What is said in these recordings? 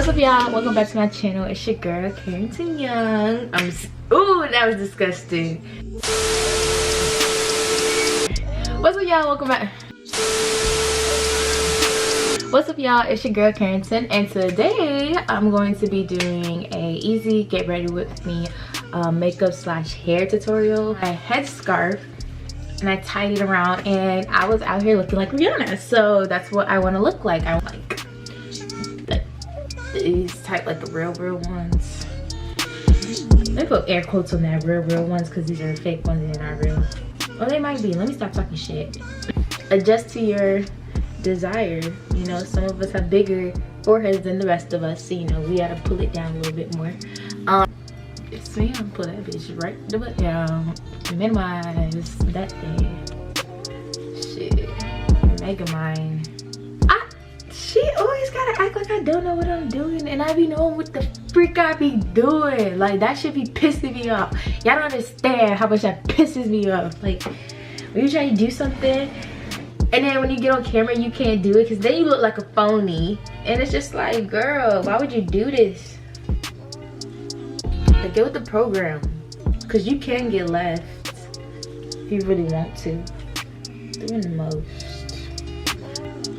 What's up, y'all? Welcome back to my channel. It's your girl KARYNTA'S Young. Ooh, that was disgusting. What's up, y'all? Welcome back. What's up, y'all? It's your girl KARYNTA'S, and today I'm going to be doing a easy get ready with me makeup slash hair tutorial. I had scarf and I tied it around, and I was out here looking like Rihanna, so that's what I want to look like. I want like these type, like the real ones. Let me put air quotes on that, real ones, because these are fake ones and they're not real. Oh, they might be. Let me stop talking shit. Adjust to your desire. You know, some of us have bigger foreheads than the rest of us, so you know we gotta pull it down a little bit more. Yes, ma'am. Pull that bitch right the butt down. Minimize that thing. Shit. Mega mine. She always gotta act like I don't know what I'm doing, and I be knowing what the freak I be doing. Like, that should be pissing me off. Y'all don't understand how much that pisses me off. Like, when you try to do something and then when you get on camera you can't do it, because then you look like a phony, and it's just like, girl, why would you do this? Like, get with the program, because you can get left if you really want to. Doing the most.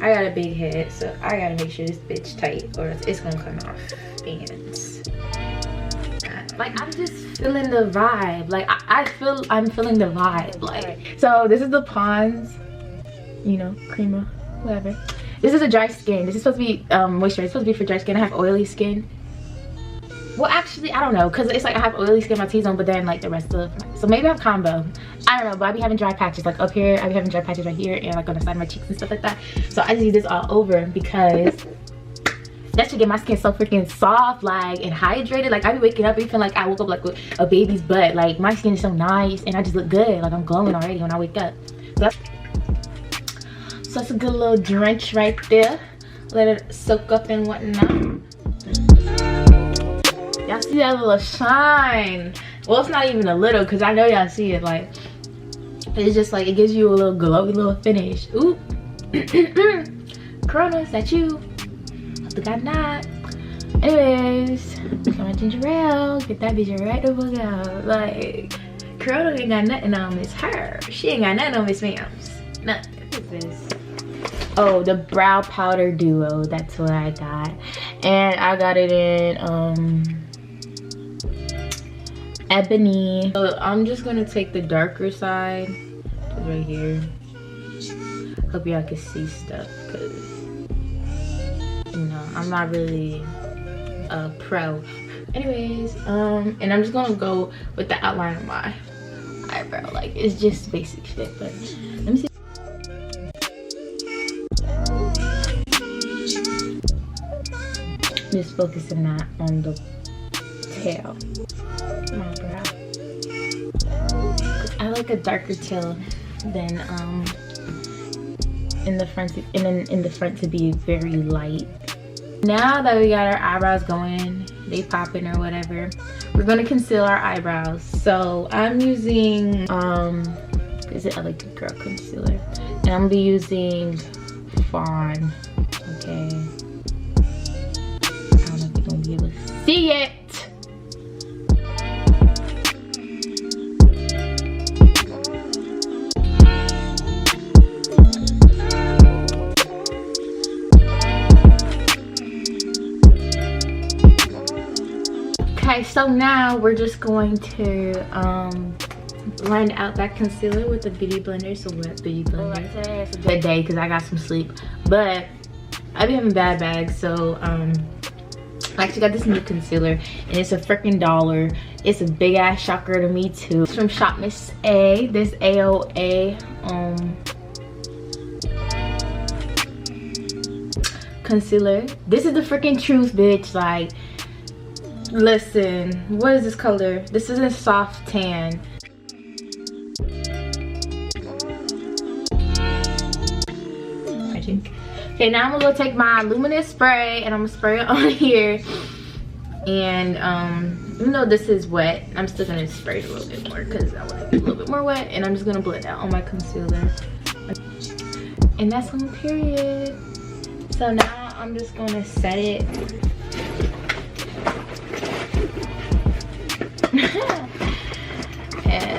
I got a big head, so I gotta make sure this bitch tight or it's gonna come off. And like, I'm just feeling the vibe. Like, I'm feeling the vibe. Like, so this is the Pond's, you know, creamer, whatever. This is a dry skin. This is supposed to be moisturizer. It's supposed to be for dry skin. I have oily skin. Well, actually, I don't know, because it's like I have oily skin on my T-zone, but then like the rest of so maybe I have combo. I don't know, but I be having dry patches like up here. I be having dry patches right here and like on the side of my cheeks and stuff like that. So I just use this all over because that should get my skin so freaking soft, like, and hydrated. Like, I be waking up and feeling like I woke up like with a baby's butt. Like, my skin is so nice and I just look good. Like, I'm glowing already when I wake up. So that's a good little drench right there. Let it soak up and whatnot. Y'all see that little shine? Well, it's not even a little, because I know y'all see it. Like, it's just like, it gives you a little glowy little finish. Ooh. Corona, is that you? I think I'm not. Anyways, come on, ginger ale. Get that bitch right the fuck out. Like, Corona ain't got nothing on Miss Her. She ain't got nothing on Miss Ma'ams. Nothing. What is this? Oh, the brow powder duo. That's what I got. And I got it in ebony. So I'm just gonna take the darker side right here. Hope y'all can see stuff, because you know I'm not really a pro. Anyways, and I'm just gonna go with the outline of my eyebrow. Like, it's just basic shit, but let me see. Just focusing that on the tail. My brow. I like a darker tail than in the front to be very light. Now that we got our eyebrows going, they popping or whatever, we're gonna conceal our eyebrows. So I'm using is it like a girl concealer, and I'm gonna be using Fawn. Okay, I don't know if you're gonna be able to see it. Okay, so now we're just going to blend out that concealer with the beauty blender. So wet beauty blender. Today it's a good day because I got some sleep, but I be having bad bags. So I actually got this new concealer, and it's a freaking $1. It's a big ass shocker to me too. It's from shopmissa. This AOA concealer. This is the freaking truth, bitch. Like, listen, what is this color? This is a soft tan. Okay, now I'm gonna go take my luminous spray and I'm gonna spray it on here. And even though this is wet, I'm still gonna spray it a little bit more because I want to get a little bit more wet. And I'm just gonna blend out on my concealer. And that's on period. So now I'm just gonna set it And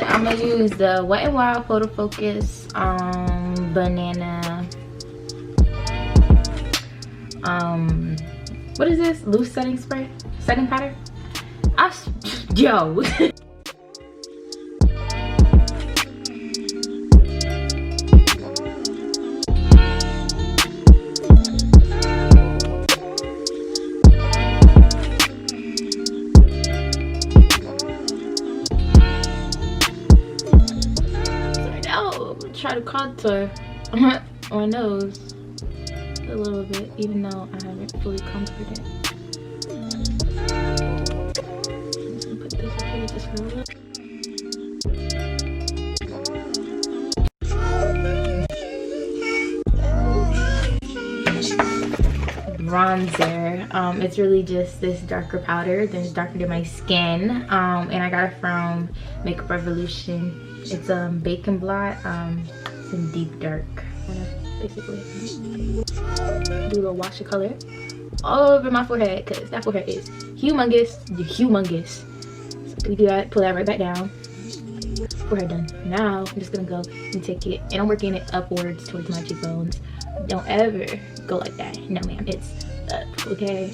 I'm gonna use the Wet n Wild Photo Focus banana. What is this? Loose setting spray? Setting powder? Yo. Try to contour on my nose a little bit, even though I haven't fully contoured it. I'm just gonna put this up here just for a little. Bronzer. It's really just this darker powder that's darker than my skin, and I got it from Makeup Revolution. It's bacon blot. It's in deep dark. Basically do a little wash of color all over my forehead, because that forehead is humongous. So we do that, pull that right back down. Forehead done. Now I'm just gonna go and take it, and I'm working it upwards towards my cheekbones. Don't ever go like that. No ma'am, it's up, okay?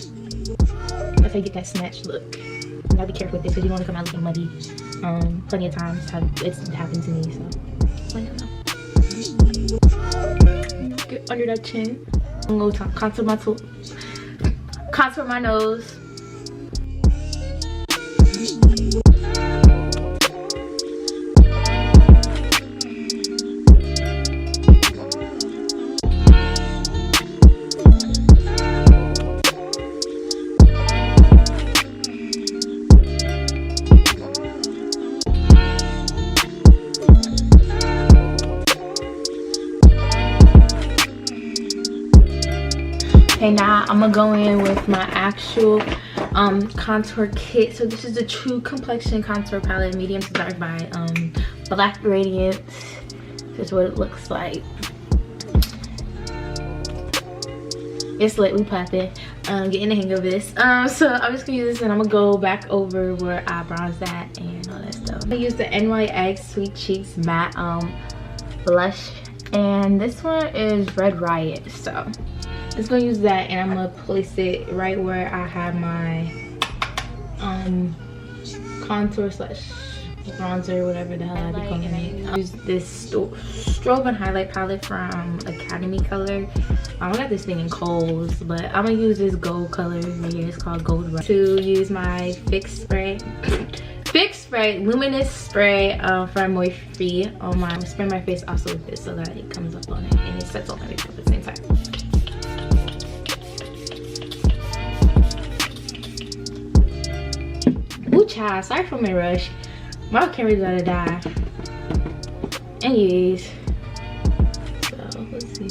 That's how you get that snatched look. You gotta be careful with this because you don't want to come out looking muddy. Plenty of times it's happened to me, so I don't know. Get under that chin. I'm gonna go contour my nose. Okay, now I'm gonna go in with my actual contour kit. So this is the True Complexion Contour Palette, medium to dark, by Black Radiance. This is what it looks like. It's lit, we popping. Getting the hang of this. So I'm just gonna use this, and I'm gonna go back over where I bronzed at and all that stuff. I'm gonna use the NYX Sweet Cheeks Matte blush, and this one is Red Riot. So just gonna use that, and I'm gonna place it right where I have my contour slash bronzer, whatever the hell I be calling it. I'll use this strobe and highlight palette from Academy Color. I got this thing in Kohl's, but I'm gonna use this gold color right here. It's called Gold Rush. To use my Fix Spray, luminous spray from Morphe. I'm gonna spray my face also with this so that it comes up on it and it sets on my makeup at the same time. Ooh, child, sorry for my rush. My camera's gonna die. Anyways, so let's see.